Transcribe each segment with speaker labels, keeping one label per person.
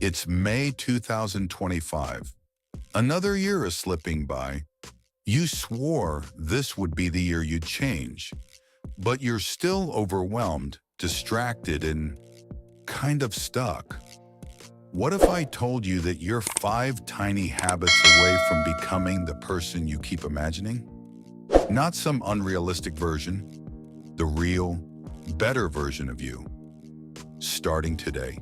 Speaker 1: It's May 2025. Another year is slipping by. You swore this would be the year you'd change, but you're still overwhelmed, distracted, and kind of stuck. What if I told you that you're 5 tiny habits away from becoming the person you keep imagining? Not some unrealistic version, the real, better version of you. Starting today.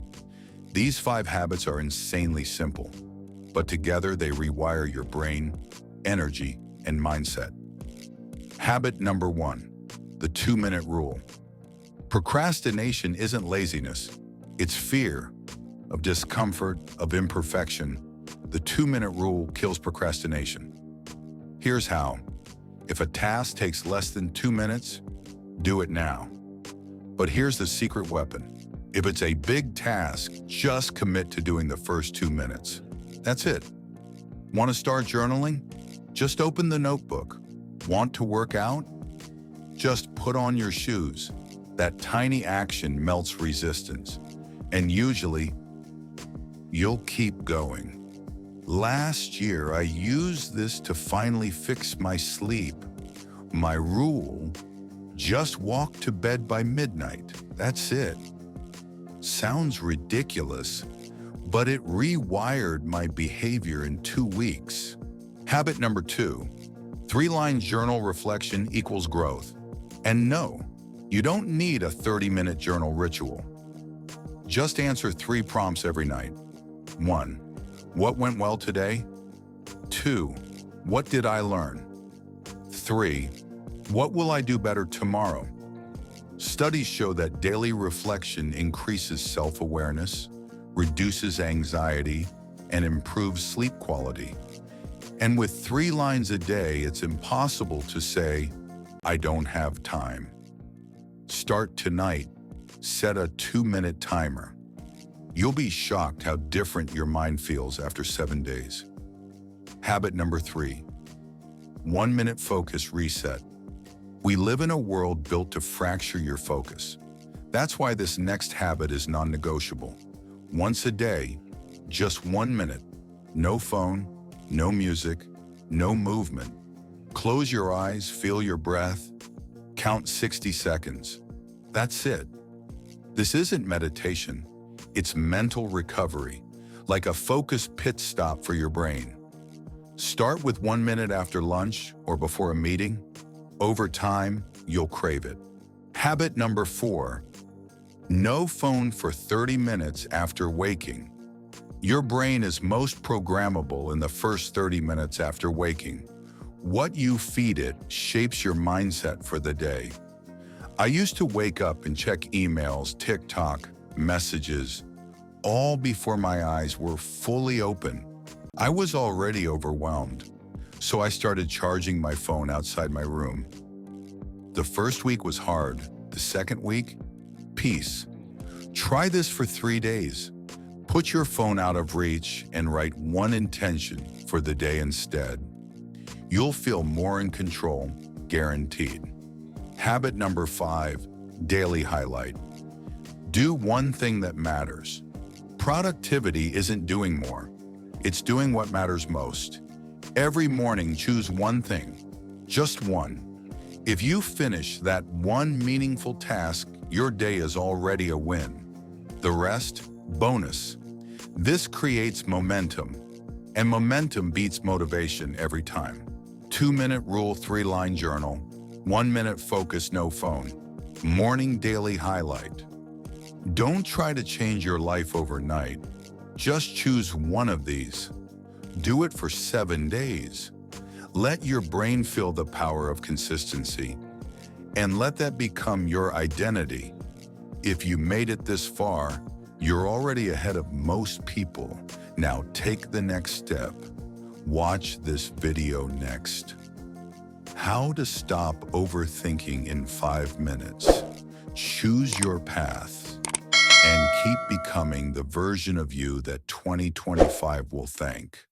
Speaker 1: These 5 habits are insanely simple, but together they rewire your brain, energy, and mindset. Habit number 1, the 2-minute rule. Procrastination isn't laziness, it's fear of discomfort, of imperfection. The 2-minute rule kills procrastination. Here's how. If a task takes less than 2 minutes, do it now. But here's the secret weapon. If it's a big task, just commit to doing the first 2 minutes. That's it. Want to start journaling? Just open the notebook. Want to work out? Just put on your shoes. That tiny action melts resistance. And usually, you'll keep going. Last year, I used this to finally fix my sleep. My rule, just walk to bed by midnight. That's it. Sounds ridiculous, but it rewired my behavior in 2 weeks. Habit number 2, 3-line journal reflection equals growth. And no, you don't need a 30-minute journal ritual. Just answer 3 prompts every night. 1, what went well today? 2, what did I learn? 3, what will I do better tomorrow? Studies show that daily reflection increases self-awareness, reduces anxiety, and improves sleep quality. And with 3 lines a day, it's impossible to say, I don't have time. Start tonight. Set a 2-minute timer. You'll be shocked how different your mind feels after 7 days. Habit number 3, 1-minute focus reset. We live in a world built to fracture your focus. That's why this next habit is non-negotiable. Once a day, just 1 minute. No phone, no music, no movement. Close your eyes, feel your breath, count 60 seconds. That's it. This isn't meditation. It's mental recovery, like a focused pit stop for your brain. Start with 1 minute after lunch or before a meeting. Over time, you'll crave it. Habit number 4, no phone for 30 minutes after waking. Your brain is most programmable in the first 30 minutes after waking. What you feed it shapes your mindset for the day. I used to wake up and check emails, TikTok, messages, all before my eyes were fully open. I was already overwhelmed, so I started charging my phone outside my room. The first week was hard. The second week, peace. Try this for 3 days. Put your phone out of reach and write 1 intention for the day instead. You'll feel more in control, guaranteed. Habit number 5, daily highlight. Do one thing that matters. Productivity isn't doing more. It's doing what matters most. Every morning, choose one thing, just one. If you finish that one meaningful task, your day is already a win. The rest, bonus. This creates momentum, and momentum beats motivation every time. 2-minute rule, 3-line journal, 1-minute focus, no phone. Morning daily highlight. Don't try to change your life overnight. Just choose one of these. Do it for 7 days. Let your brain feel the power of consistency, and let that become your identity. If you made it this far, you're already ahead of most people. Now take the next step. Watch this video next. How to stop overthinking in 5 minutes. Choose your path and keep becoming the version of you that 2025 will thank.